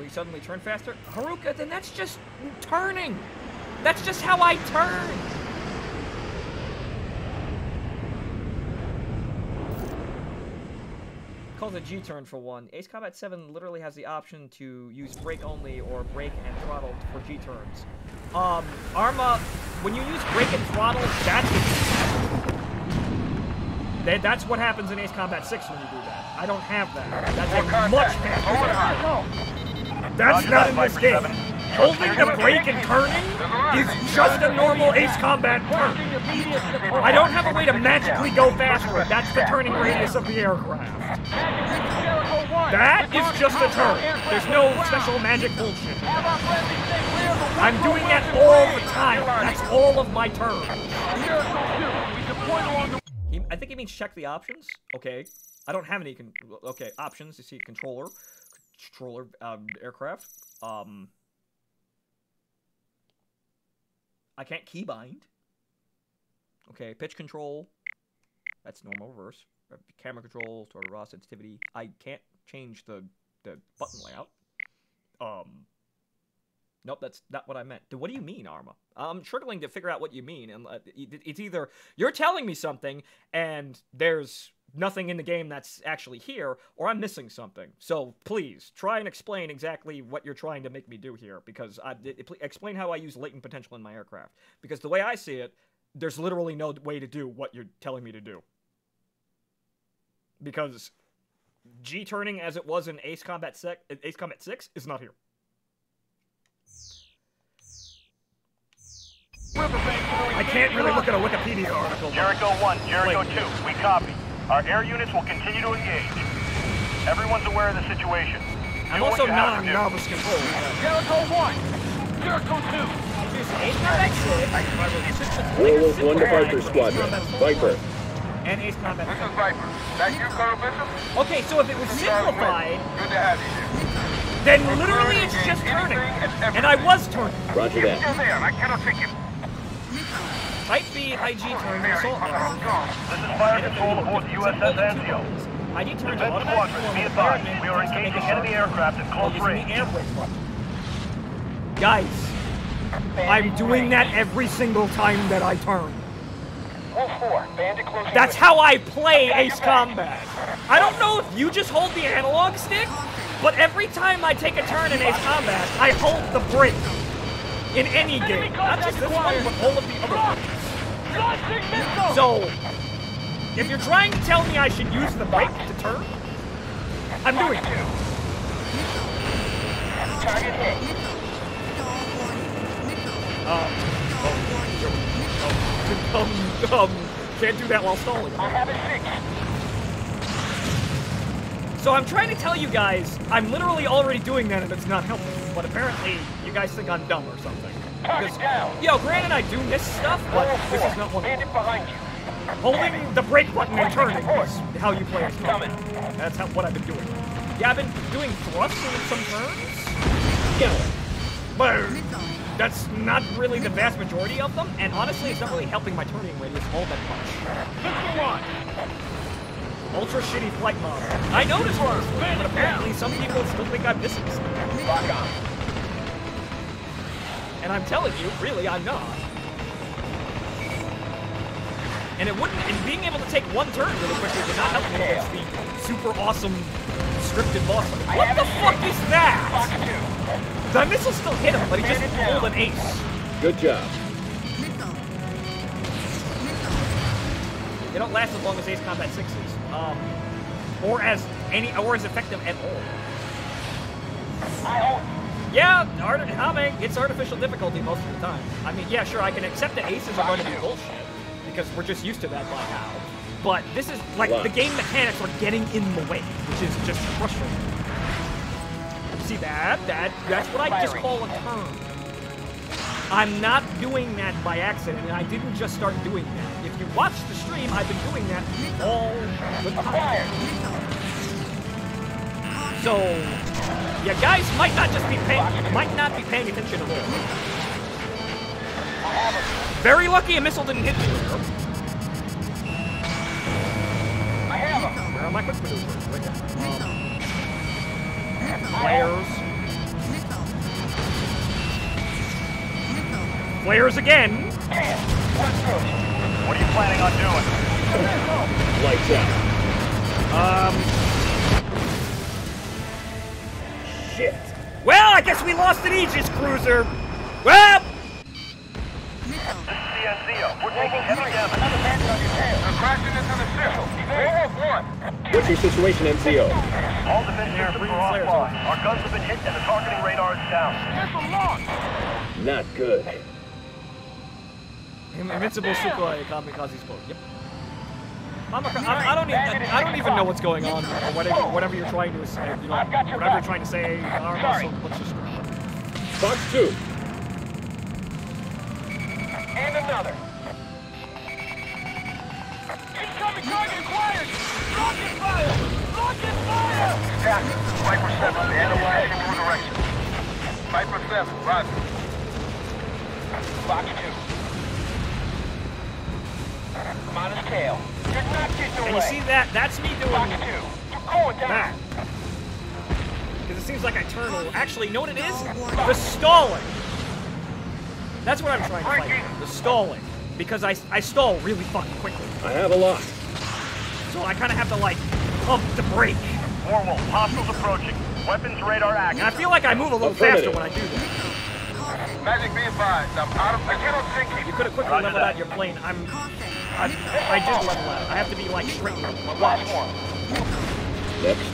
Will you suddenly turn faster? Haruka, then that's just turning. That's just how I turn. Calls a G-turn for one. Ace Combat 7 literally has the option to use brake only or brake and throttle for G-turns. Arma, when you use brake and throttle, that's what happens in Ace Combat 6 when you do that. I don't have that. That's a much faster. That's not in this game. Holding the brake and turning is just a normal Ace Combat turn. I don't have a way to magically go faster. That's the turning radius of the aircraft. That is just a turn. There's no special magic bullshit. I'm doing that all the time. That's all of my turns. I think he means check the options. Okay. I don't have any. Okay, options. You see controller, aircraft. I can't keybind. Okay, pitch control. That's normal reverse. Camera control, throttle raw sensitivity. I can't change the button layout. Nope, that's not what I meant. What do you mean, Arma? I'm struggling to figure out what you mean, and it's either you're telling me something and there's nothing in the game that's actually here, or I'm missing something. So please try and explain exactly what you're trying to make me do here, because explain how I use latent potential in my aircraft. Because the way I see it, there's literally no way to do what you're telling me to do. Because G-turning as it was in Ace Combat 6 is not here. I can't really look at a Wikipedia article. Jericho 1, Jericho 2, we copy. Our air units will continue to engage. Everyone's aware of the situation. I'm also not on novice control. Jericho 1, Jericho 2. Ace Combat 6. Warwolf 1 departure squadron. Viper. And Ace Combat 6. This is Viper. That you, Colonel Bishop? Okay, so if it was simplified, good to have you here. Then literally it's just turning. And I was turning. Roger that. Still there. I cannot take him. Type B, IG turn, assault mode. This is fire control aboard the USS Anzio. IG turn to Defense automatic squadron, be advised. We are engaging enemy aircraft at close range. Guys, I'm doing that every single time that I turn. That's how I play Ace Combat. I don't know if you just hold the analog stick, but every time I take a turn in Ace Combat, I hold the brake. In any game. Not just this one, but all of the other ones. So, if you're trying to tell me I should use the brake to turn, I'm doing it. Target hit. Can't do that while stalling. I have it fixed. So I'm trying to tell you guys, I'm literally already doing that and it's not helping. But apparently, you guys think I'm dumb or something. Because, yo, granted I do miss stuff, but this is not one of them. Holding the brake button and turning is how you play it. That's what I've been doing. Yeah, I've been doing thrusts in some turns. Yeah. But that's not really the vast majority of them, and honestly, it's not really helping my turning radius all that much. Ultra shitty flight model. I noticed one, but apparently some people still think I'm missing something. Lock on. And I'm telling you, really, I'm not. And it wouldn't, and being able to take one turn really quickly would not help me against the super awesome scripted boss. What the fuck is that? The missile still hit him, but he just pulled an ace. Good job. They don't last as long as Ace Combat 6s. Or as effective at all. Yeah, it's artificial difficulty most of the time. I mean, yeah, sure, I can accept that aces are going to be bullshit, because we're just used to that by now. But this is, like, the game mechanics are getting in the way, which is just frustrating. See that? That's what I just call a turn. I'm not doing that by accident, and I didn't just start doing that. If you watch the stream, I've been doing that all the time. So, yeah, guys might not be paying attention at all. Very lucky a missile didn't hit me. Where are my quick maneuvers? Right there. Flares. Flares again. What are you planning on doing? Lights out. Shit. Well, I guess we lost an Aegis cruiser. Well. This is the NCO. We're taking heavy damage. They're crashing into the ship. Warwolf 1. What's your situation, NCO? All defense systems are offline. Our guns have been hit and the targeting radar is down. Not good. Invincible Sukhoi Kamikaze Sport. Yep. I don't even know what's going on, or whatever you're trying to say. You know, whatever you're trying to say. So let's just. Fox 2. And another. Incoming target acquired! Rocket fire! Rocket fire! Jack, Viper 7, the enemy heading in your direction. Viper 7, run. Fox 2. Come on his tail. You're not getting away. And you see that? That's me doing Fox 2. You're going down. that. Because it seems like I turn. Actually, you know what it is? The stalling. That's what I'm trying to fight. The stalling. Because I stall really fucking quickly. I have a lock. So I kind of have to, like, pump the brake. Warwolf, hostiles approaching. Weapons radar active. And I feel like I move a little faster when I do that. Magic, be advised. I'm out of... I cannot think. You could have quickly leveled out your plane. I did level out. I have to be, like, straight. Watch. Next.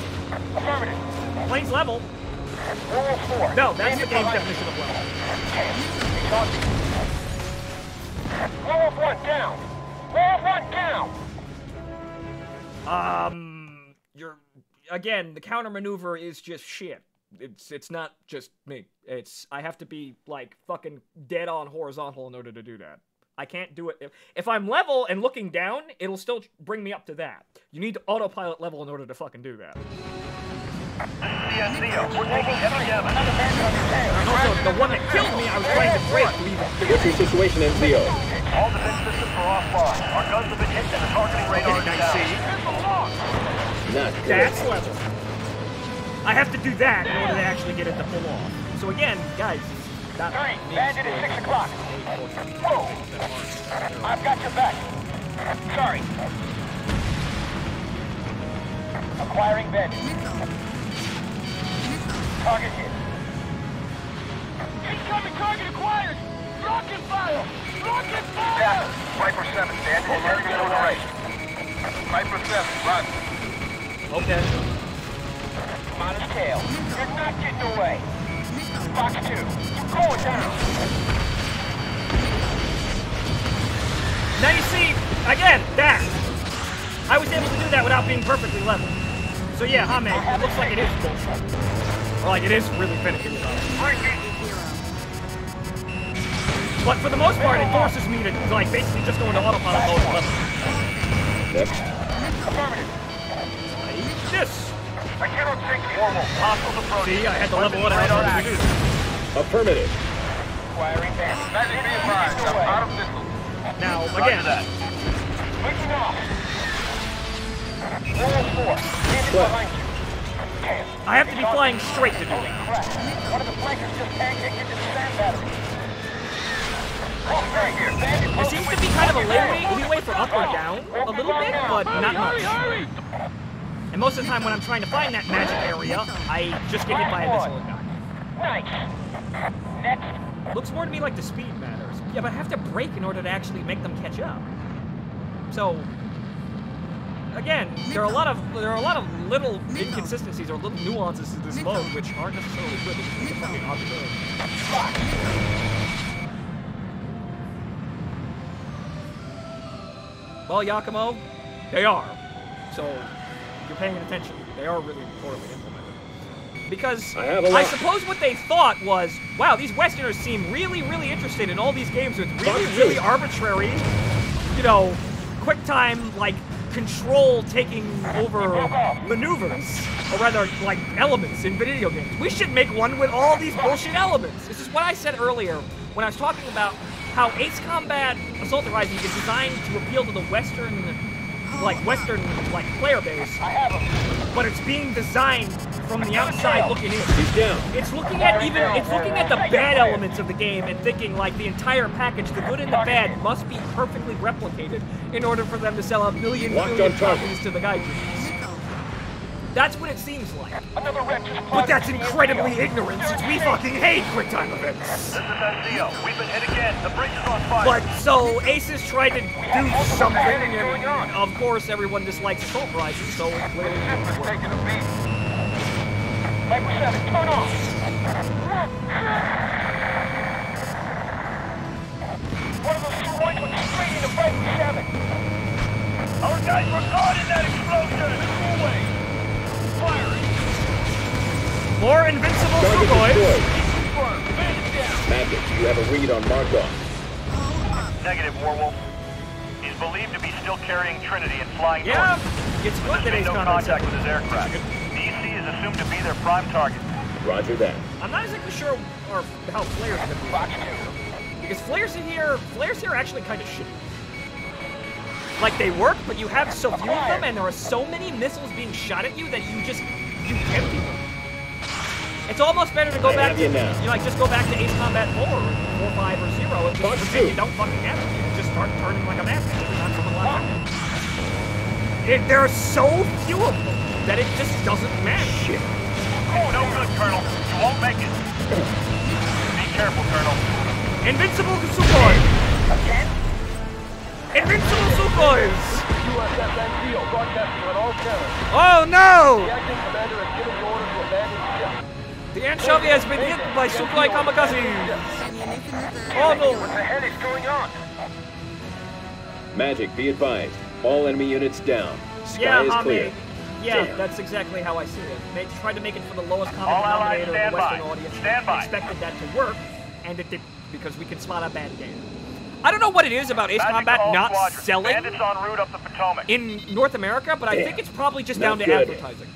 Affirmative. Plane's level. Warwolf 4. No, that's the game's definition of level. Warwolf 1 down. Warwolf 1 down. Again, the counter maneuver is just shit. It's not just me. I have to be, like, fucking dead on horizontal in order to do that. I can't do it. If I'm level and looking down, it'll still bring me up to that. You need to autopilot level in order to fucking do that. This is the NCO. We're taking heavy damage. And also, the one that killed me, I was trying to break to even... What's your situation, NCO? All defense systems are offline. Our guns have been hit and the targeting radar is down. Not good. That's level. I have to do that in order to actually get it to pull off. So again, guys, that Bandit at 6 o'clock. Whoa! I've got your back. Sorry. Acquiring bandit. Target hit. Incoming target acquired! Rocket fire! Rocket fire! Yeah, Viper 7, bandit is heading in your direction. Viper 7, run. Okay. Come on his tail. You're not getting away. Fox 2, you're going down. Now you see, again, that. I was able to do that without being perfectly level. So yeah, Hame, it looks like it is bullshit. Or like it is really finicky. But for the most part, it forces me to, like, basically just go into autopilot mode and level. Next. Affirmative. This. I cannot take Warwolf, hostiles approaching. See, I had to level it out in order to do this. Affirmative. Acquiring bandit. Magic, be advised. I'm out of missiles. Now, again, Switching off. Warwolf 4, bandit behind you. I have to be flying straight to do that. Crap. One of the flankers just pancaked into the sand battery. Oh, right here. Bandit There seems to be kind of a leeway for up or down a little bit, but not much. And most of the time when I'm trying to find that magic area, I just get hit by a missile and die. Nice. Next. Looks more to me like the speed matters. Yeah, but I have to brake in order to actually make them catch up. So, again, there are a lot of little inconsistencies or little nuances to this mode which aren't necessarily good. It's just fucking arbitrary. Well, Yakumo, they are. So, if you're paying attention, they are really poorly implemented. Because I suppose what they thought was, wow, these Westerners seem really, really interested in all these games with really, really arbitrary, you know, quick time, like, control taking over maneuvers, or rather, like, elements in video games. We should make one with all these bullshit elements. This is what I said earlier when I was talking about how Ace Combat Assault Rising is designed to appeal to the Western player base, but it's being designed from the outside looking in. He's down. It's looking at the bad elements of the game and thinking like the entire package, the good and the bad, must be perfectly replicated in order for them to sell a million copies to the gaijins. That's what it seems like. But that's incredibly ignorant since we fucking hate quick time events. This is SCO. We've been hit again. The bridge is on fire. But so Aces tried to do something, and of course everyone dislikes assault rising, so it clearly didn't work. Taking a beat. Viper 7, turn off. One of those two boys went straight into Viper 7. Our guys were caught in that explosion. Move away. Firing. More invincible Target Sukhoi. destroyed. Confirmed. Man it down. Magic, you have a read on Markov. Negative, Warwolf. He's believed to be still carrying Trinity and flying Yeah, north. it's good that There's Ace been no Combat contact with his aircraft. DC is assumed to be their prime target. Roger that. I'm not exactly sure how flares are going to be. Because flares here are actually kind of shitty. Like, they work, but you have so few of them, and there are so many missiles being shot at you that you empty them. It's almost better to go back to, just go back to Ace Combat 4, or 5, or 0, and just pretend you don't fucking have it. You just start turning like a madman every time someone left. There are so few of them that it just doesn't matter. Shit. Oh, no good, Colonel. You won't make it. Be careful, Colonel. Invincible Sukhoi! Again? Invincible Sukhois! USS NCO broadcasting on all channels. Oh no! The acting commander has given the order to abandon ship. The anchovy has been hit by Sukhoi kamikaze! Oh no! What the hell is going on? Magic, be advised. All enemy units down. Sky Yeah, is clear. Yeah, Damn. that's exactly how I see it. They tried to make it for the lowest common All allies denominator of the stand Western by. audience. Stand by. Expected that to work, and it did, because we can spot a bad game. I don't know what it is about Ace Magic Combat to all not squadrons. selling Bandits en route up the Potomac. in North America, but I think it's probably just down Not to good. advertising.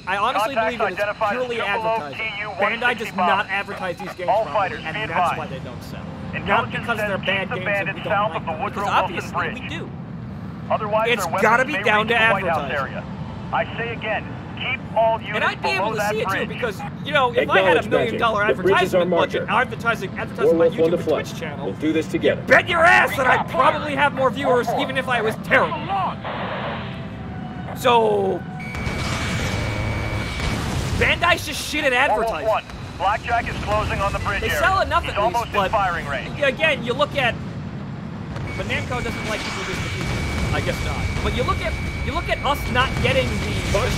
I honestly Contacts believe it's identified as purely Jubilee advertising. TU-165. Bandai does not advertise these games All properly, fighters, and be that's advised. why they don't sell. Not Intelligence because says they're keep bad the games and bandits we don't south like of the them. Woodrow Because Wilson obviously Bridge. we do. Otherwise, It's their weapons gotta be may down reach to the White House advertising. area. I say again, keep all units And I'd be able below to that see it too, bridge. because, you know, if I had $1 million The bridges are advertisement budget, marked. advertising my Warwolf YouTube on the and flight. Twitch channel, We'll do this together. bet your ass that I'd probably have more viewers even if I was terrible. So, Bandai's just shit at Warwolf advertising. 1. Blackjack is closing on the bridge They area. sell enough He's at least, almost but in firing range. again, you look at, but Namco doesn't like people doing the I guess not. But you look at us not getting the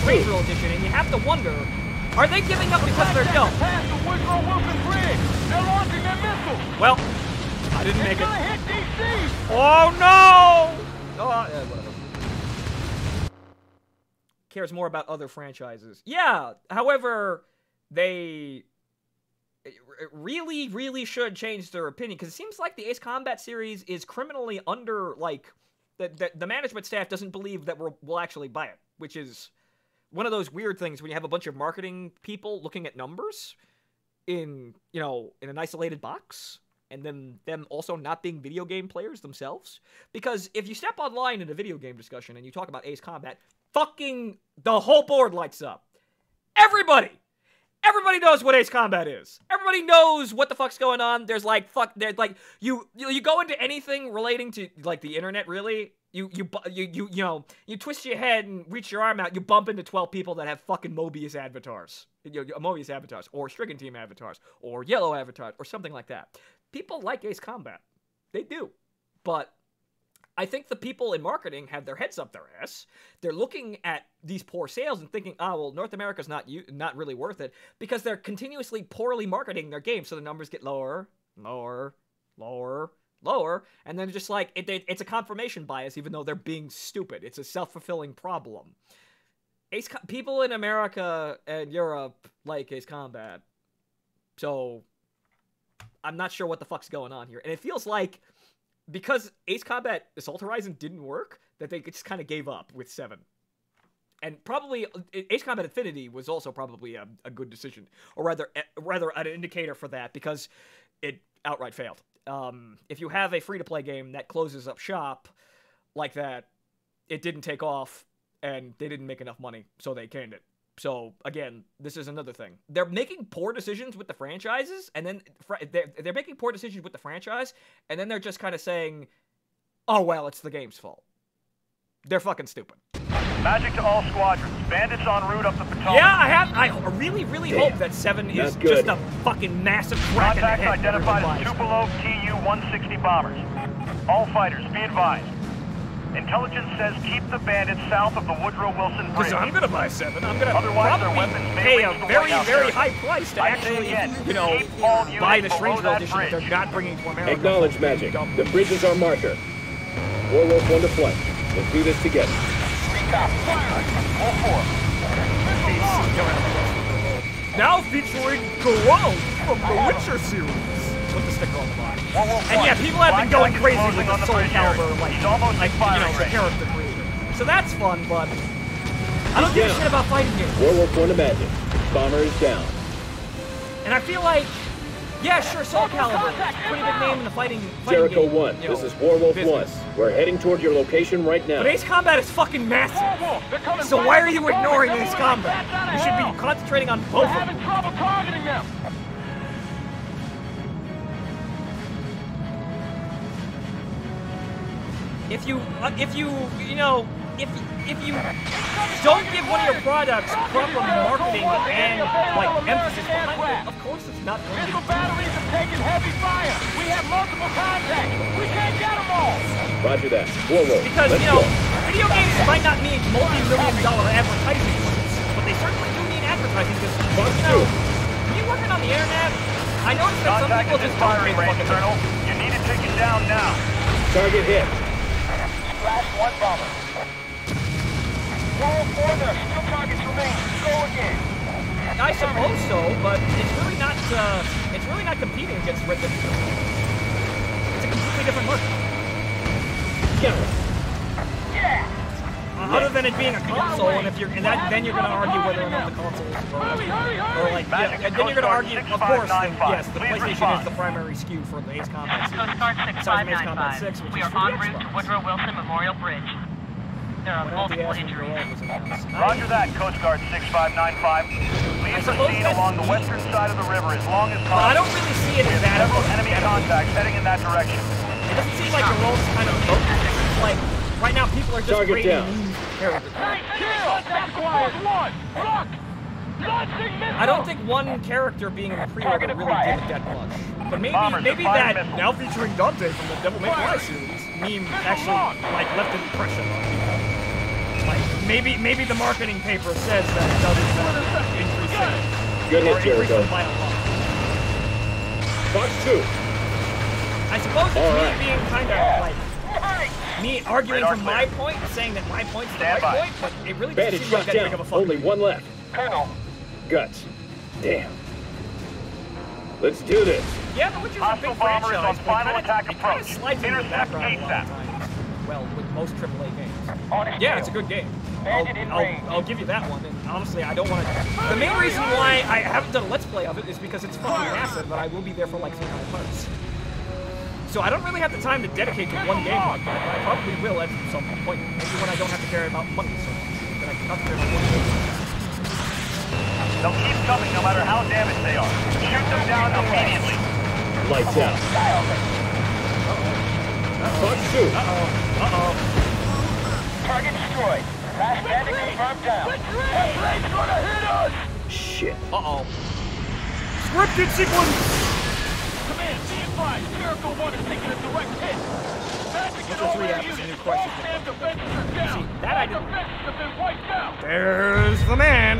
Strangereal edition, and you have to wonder, are they giving up because they're dumb? Past the Woodrow Wilson Bridge. They're launching their missiles. Well, I didn't make It's it. gonna hit DC. Oh no! Oh, yeah, whatever. Cares more about other franchises. Yeah, however, they really should change their opinion, because it seems like the Ace Combat series is criminally under, like, the management staff doesn't believe that we'll actually buy it, which is one of those weird things when you have a bunch of marketing people looking at numbers in an isolated box, and then them also not being video game players themselves. Because if you step online in a video game discussion and you talk about Ace Combat, fucking the whole board lights up. Everybody knows what Ace Combat is. Everybody knows what the fuck's going on. There's you go into anything relating to like the internet, really. You twist your head and reach your arm out, you bump into 12 people that have fucking Mobius avatars. Mobius avatars, or Stricken Team avatars, or Yellow avatars, or something like that. People like Ace Combat. They do. But I think the people in marketing have their heads up their ass. They're looking at these poor sales and thinking, well, North America's not really worth it, because they're continuously poorly marketing their game, so the numbers get lower, and then just like, it's a confirmation bias, even though they're being stupid. It's a self-fulfilling problem. People in America and Europe like Ace Combat, so I'm not sure what the fuck's going on here. And it feels like, because Ace Combat Assault Horizon didn't work, that they just kind of gave up with 7. And probably Ace Combat Infinity was also probably a good decision, or rather an indicator for that, because it outright failed. If you have a free-to-play game that closes up shop like that, it didn't take off, and they didn't make enough money, so they canned it. So again, this is another thing. They're making poor decisions with the franchises, and then they're making poor decisions with the franchise, and then they're just kind of saying, "Oh well, it's the game's fault." They're fucking stupid. Magic to all squadrons. Bandits en route up the Potomac. Yeah, I really hope that 7 is just a fucking massive crack in the head. Contacts identified as Tupolev Tu-160 bombers. All fighters, be advised. Intelligence says keep the bandits south of the Woodrow Wilson Bridge. Because I'm gonna buy 7. I'm gonna Otherwise, their probably weapons may pay a reach the very, White House very area. high price to I say actually, again, you know, keep all units buy the below Strangereal that edition that bridge. they're not bringing to America. Acknowledge magic. The bridge is our marker. Warwolf 1 to flight. Let's do this together. Now featuring Garou from the Witcher series. Put the sticker on the box. And yeah, people have been going crazy with the Soul Calibur, like you know, the character creator. So that's fun, but I don't give a shit about fighting games. Warwolf 1 to magic. Bomber is down. And I feel like, yeah, sure, Soul Calibur, pretty big name in the fighting Jericho game, 1, you know, this is Warwolf business. 1. We're heading toward your location right now. But Ace Combat is fucking massive. So why are you ignoring Ace Combat? You should be concentrating on both of them. Having trouble targeting them. If you don't give one of your products proper marketing and like emphasis behind it, of course it's not going to Missile be. batteries are taking heavy fire. We have multiple contacts. We can't get them all. Roger that. Warwolf, Because, let's you know, go. video games might not need multi-million-dollar advertising budgets, but they certainly do need advertising because, you know, when you're working on the internet, I noticed that some Contact people at this just don't firing pay range, fucking Colonel. You need to take it down now. Target hit. Last one bomber. Warwolf 4, there are still targets remaining. Go again. I suppose so, but it's really not competing against Red Dead. It's a completely different market. Yeah. Other than it being a console, and if you're then you're going to argue whether or not the console is or like yeah, and then you're going to argue, of course, then, yes, the PlayStation is the primary SKU for the Ace Combat series. Coast Guard Besides Ace Combat 6, 6595. which We is are for en the route to Xbox. Woodrow Wilson Memorial Bridge. There are When multiple LDS injuries. was announced. Roger that, Coast Guard 6595. Please proceed along the western side of the river as long as But I possible. don't really see it as that. Several enemy contacts heading in that direction. It doesn't seem like the role's kind of focused. It's like right now people are just Target creating down. new characters. Contact acquired. One. Look. Launching missile. I don't think one character being in the pre-order really did it that much. But Bombers maybe have fired that missiles. now featuring Dante from the Devil May Cry series meme actually like left an impression on people. Like maybe the marketing paper says that it doesn't increase sales. Good Or hit, increase Jericho. them by a lot. Fox 2. I suppose it's All me right. being kind of like me arguing Radar from my clear. point, saying that my point's the Stand right by. point, but it really Bandit doesn't seem like shot that big of a down. fucking Only one left. Colonel. Guts. Damn. Let's do this. Yeah, but which is a Hostile big bomber is franchise, on but final it attack kind approach. of slides into the Intercept background a lot of ASAP. times. Well, with most AAA games. On his Yeah, tail. it's a good game. Bandit in range. I'll give you that one. And honestly, I don't want to. The main reason why I haven't done a Let's Play of it is because it's fucking massive, but I will be there for like 300 parts. So I don't really have the time to dedicate to one game like that, but I probably will at some point. Maybe when I don't have to care about money so much. Then I can concentrate on one game. They'll keep coming no matter how damaged they are. Shoot them down immediately. Lights out. Fox 2. Target destroyed. Last bandit confirmed down. That blade's gonna hit us. Shit. Uh-oh. Scripted sequence! Command, be advised. Jericho 1 is taking a direct hit. Magic What's and the all three air apps? units, New all question. stand defenses are down. See, that I All didn't- defenses have been wiped out. There's the man.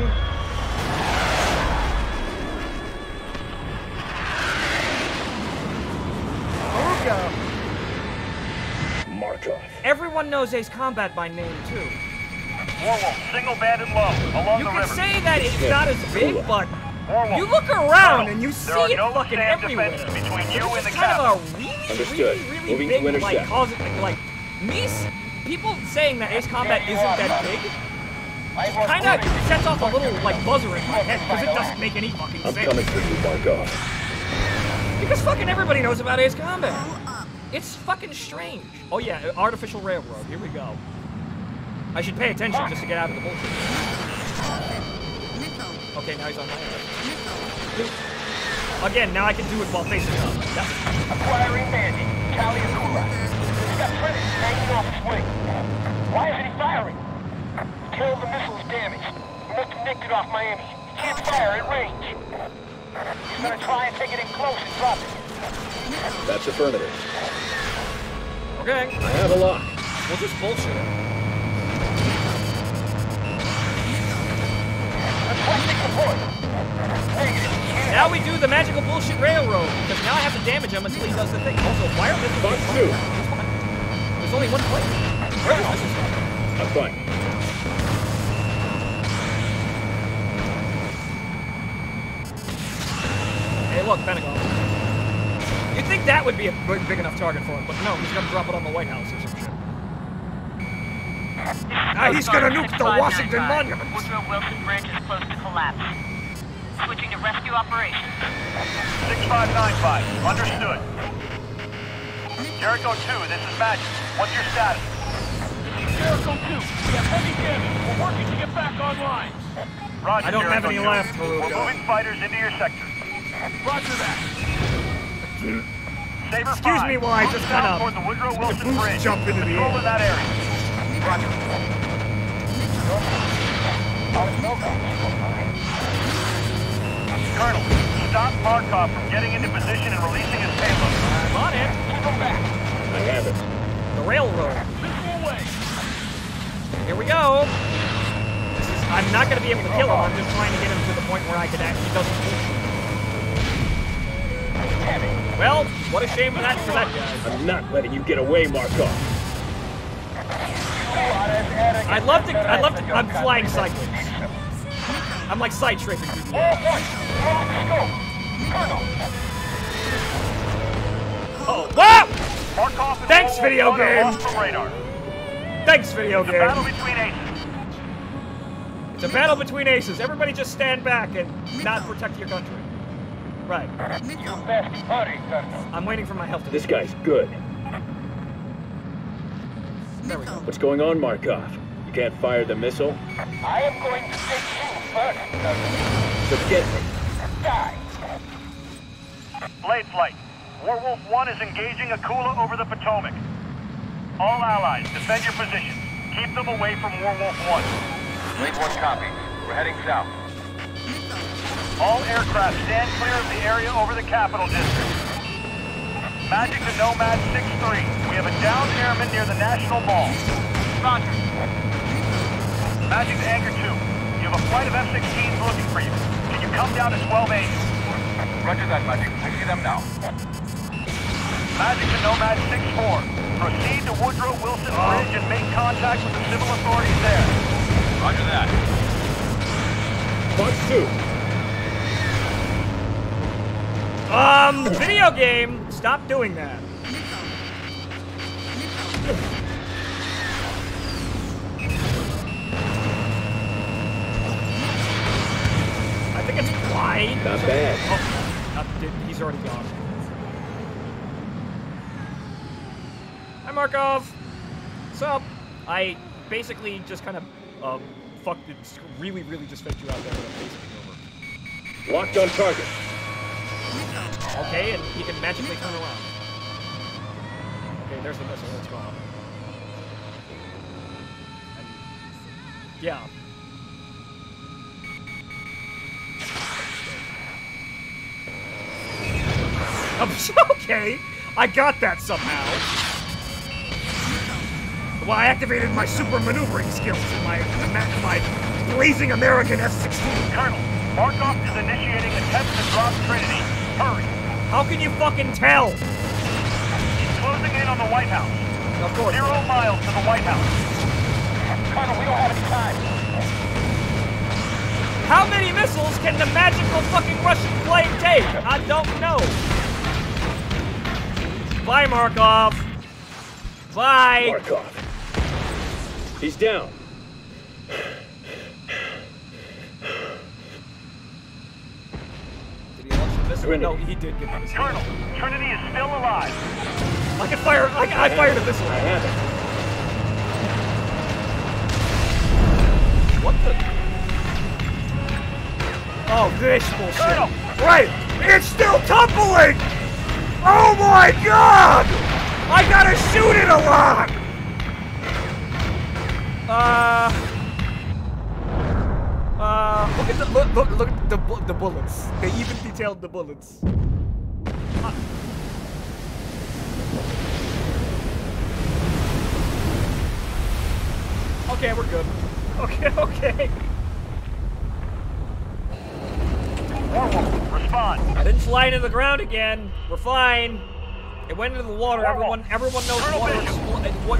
Aruga. Markov. Everyone knows Ace Combat by name, too. Warwolf, single bandit low, along You the can river. say that it's not as big, but Warwolf, you look around Colonel, and you see there are it no fucking SAM everywhere. defenses between you and the It's kind capital. of a really, Understood. really Moving to big, like, intercept. like, people saying that Ace Combat isn't that big kind of sets off a little, like, buzzer in my head, because it doesn't make any fucking I'm sense. coming for you, Markov. Because fucking everybody knows about Ace Combat. It's fucking strange. Oh yeah, artificial railroad. Here we go. I should pay attention just to get out of the bullshit. Okay, now he's on my end. Again, now I can do it while facing up. That's Acquiring Mandy. Cali and Kula. He's got Trinity hanging off his wing. Why isn't he firing? Tail of the missile is damaged. He must have nicked it off Miami. He can't fire at range. He's gonna try and take it in close and drop it. That's affirmative. okay. I have a lock. We'll just bullshit it. Requesting support. Negative. Now we do the magical bullshit railroad, because now I have to damage him until he does the thing. Also, why are missiles? Fox 2. There's only one place. Where are the missiles from? I'm fine. Hey, look, Pentagon. You'd think that would be a big enough target for him, but no, he's gonna drop it on the White House or some shit. He's gonna nuke the Washington Monument. Woodrow Wilson Bridge is close to collapse. Switching to rescue operations. 6595, understood. Jericho 2, this is Magic. What's your status? Jericho 2, we have heavy damage. We're working to get back online. Roger, I don't have Jericho any 2. left, Haruka. We're moving fighters into your sector. Roger that. Saber Excuse 5, me while I move just south kinda toward the Woodrow Wilson boost Bridge. jump into the Control air. in that area. Roger. Colonel, stop Markov from getting into position and releasing his payload. I'm on it. Keep him back. I have it. The railroad. Missile away. Here we go. I'm not gonna be able to kill him. I'm just trying to get him to the point where I can actually doesn't bullshit. Well, what a shame for that guy. I'm not letting you get away, Markov. I'm flying sideways. I'm like side strafing through the air. Oh, wow! Markov and Thanks, Warwolf video 1 are game. lost from radar. Thanks, video It's a battle game. between aces. It's a battle between aces. Everybody just stand back and not protect your country. Right. You best hurry, Colonel. I'm waiting for my health to This guy's good. There we go. What's going on, Markov? You can't fire the missile? I am going to take you first, Colonel. Forget me. Die. Blade flight. Warwolf 1 is engaging Akula over the Potomac. All allies, defend your positions. Keep them away from Warwolf 1. Blade 1 copy. We're heading south. All aircraft stand clear of the area over the Capital District. Magic to Nomad 6-3. We have a downed airman near the National Mall. Roger. Magic to Anchor 2. You have a flight of F-16s looking for you. Can you come down to 12-8? Roger that, Magic. I see them now. Magic to Nomad 6-4. Proceed to Woodrow Wilson Bridge and make contact with the civil authorities there. Roger that. Fox 2. Video game, stop doing that. I think it's wide. Not bad. Oh, he's already gone. Hi, Markov. What's up? I basically just kind of fucked it. Really just faked you out there. Basically over. Locked on target. Okay, and he can magically turn around. Okay, there's the missile. It's gone. And, yeah. Okay, I got that somehow. Well, I activated my super maneuvering skills in my blazing American F-16. Colonel, Markov is initiating attempts to drop Trinity. Hurry. How can you fucking tell? He's closing in on the White House. Of course. 0 miles to the White House. Colonel, we don't have any time. How many missiles can the magical fucking Russian plane take? I don't know. Bye, Markov. Bye. Markov. He's down. Did he launch the missile? Trinity. No, he did get the missile. Colonel, Trinity is still alive. I can fire. I fired a missile. I have it. What the? Oh, this bullshit. Right! It's still tumbling! Oh my god! I gotta shoot it a lot! Look at the bullets. They even detailed the bullets. Okay, we're good. Okay. Warwolf, respond. I didn't fly into the ground again. We're fine. It went into the water. Everyone knows water.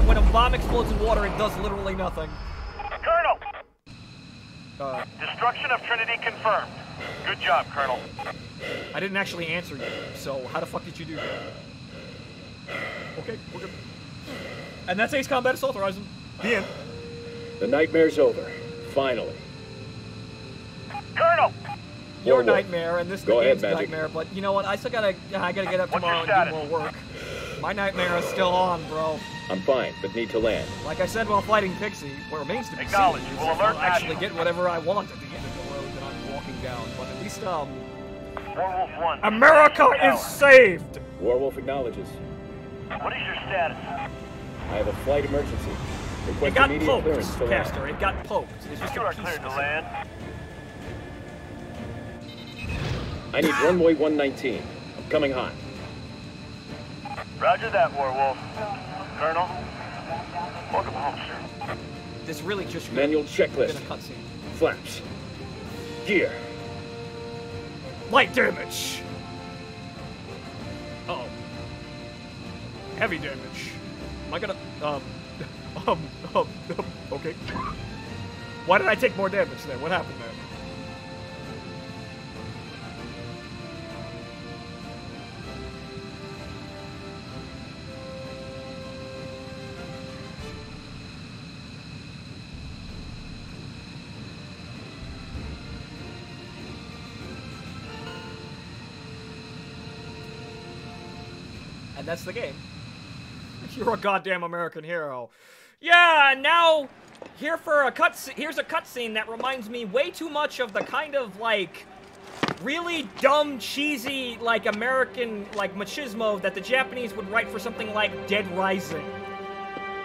When a bomb explodes in water, it does literally nothing. Colonel! Destruction of Trinity confirmed. Good job, Colonel. I didn't actually answer you, so how the fuck did you do that? Okay, we're good. And that's Ace Combat Assault Horizon. The end. The nightmare's over. Finally. Colonel! Your Warwolf. nightmare and this Go ahead, game's Magic. nightmare, but you know what? I gotta get up What's tomorrow your and do more work. My nightmare is still on, bro. I'm fine, but need to land. Like I said while fighting Pixie, what remains to be Acknowledge. seen is We'll if alert I'll actually Magic. get whatever I want at the end of the road that I'm walking down. But at least, Warwolf 1. America is saved! Warwolf acknowledges. What is your status? I have a flight emergency. It Request got immediate clearance poked, to land. Pastor. It got poked. It's just You a are piece cleared to of- land. I need runway 119. I'm coming hot. Roger that, Warwolf. Colonel, welcome home, sir. This really just Manual been checklist. a cutscene. Flaps. Gear. Light damage. Uh-oh. Heavy damage. Am I gonna, okay. Why did I take more damage there? What happened there? And that's the game. You're a goddamn American hero. Yeah, now here's a cutscene that reminds me way too much of the kind of like really dumb, cheesy, like American like machismo that the Japanese would write for something like Dead Rising.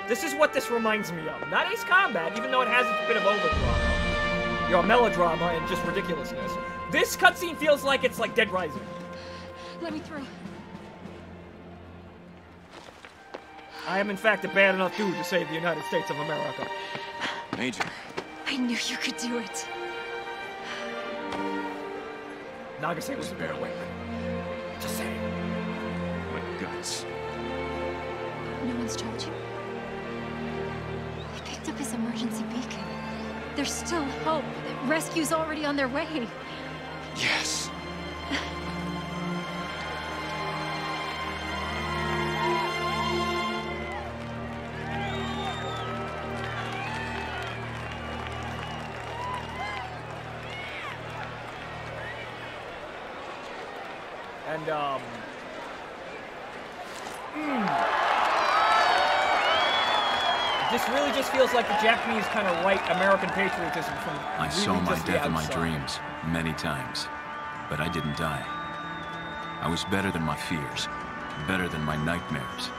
This is what this reminds me of. Not Ace Combat, even though it has a bit of overdrama. You know, melodrama and just ridiculousness. This cutscene feels like it's like Dead Rising. Let me through. I am, in fact, a bad enough dude to save the United States of America. Major. I knew you could do it. Nagase was a better weapon. Just saying. What guts. No one's told you? We picked up his emergency beacon. There's still hope. Rescue's already on their way. Yes. And, This really just feels like the Japanese kind of write American patriotism from I really saw my just the death in my outside. dreams many times, but I didn't die. I was better than my fears, better than my nightmares.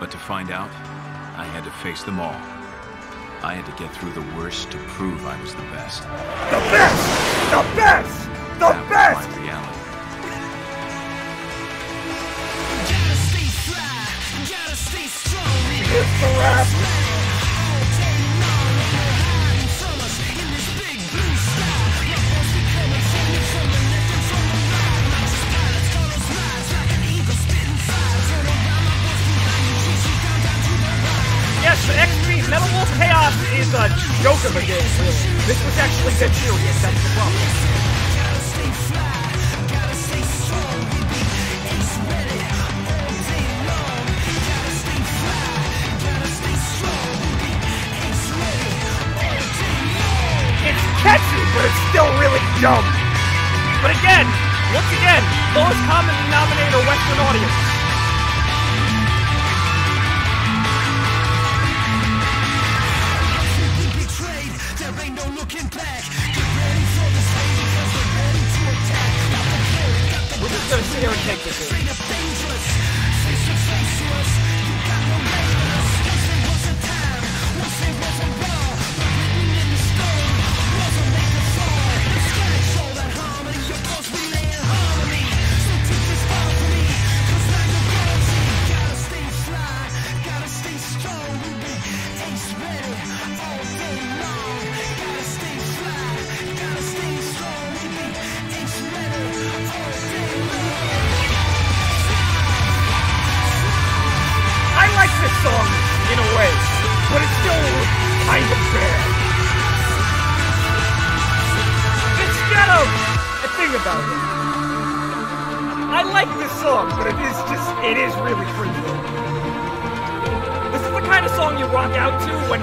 But to find out, I had to face them all. I had to get through the worst to prove I was the best. The best! The best! The That best! was my reality. It's the rap! Yes, the XP Metal Wolf Chaos is a joke of a game, really. This was actually dead serious, that's the problem. It's catchy, but it's still really dumb. But again, once again, lowest common denominator Western audience. There ain't no looking back. Get ready for the stage because the here and take this in. Song in a way, but it's still kind of bad. It's got a thing about it. I like this song, but it is really cringy. This is the kind of song you rock out to when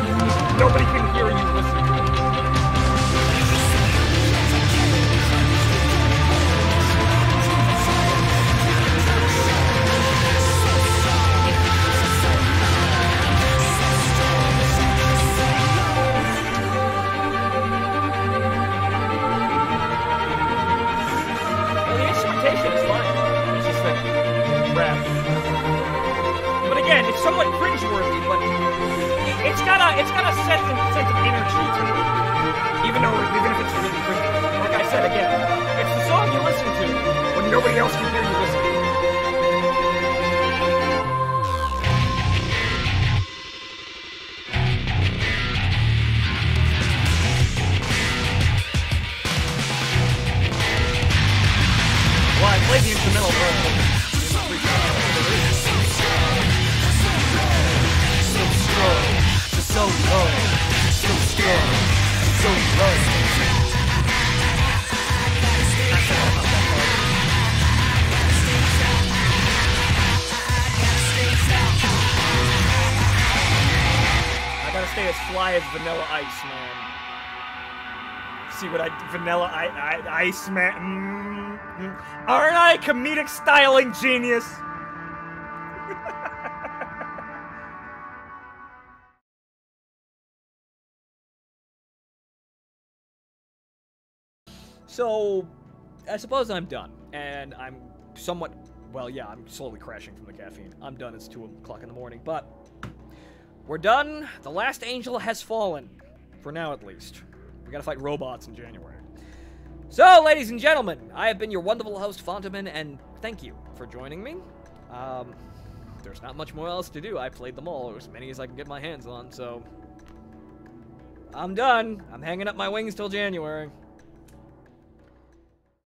nobody can hear you listen to it. It's somewhat cringeworthy, but it's got a sense of energy to it. Even if it's really cringy. Like I said again, it's the song you listen to when nobody else can hear you listen to it. Well, I played the instrumental version. So low, so strong, so low. I gotta stay as fly as Vanilla Ice, man. See what Vanilla Ice, man. Aren't I a comedic styling genius? So, I suppose I'm done, and I'm somewhat, well, yeah, I'm slowly crashing from the caffeine. I'm done, it's 2 o'clock in the morning, but we're done. The last angel has fallen, for now at least. We gotta fight robots in January. So, ladies and gentlemen, I have been your wonderful host, Fontaman, and thank you for joining me. There's not much more else to do. I played them all, or as many as I can get my hands on, so I'm done. I'm hanging up my wings till January.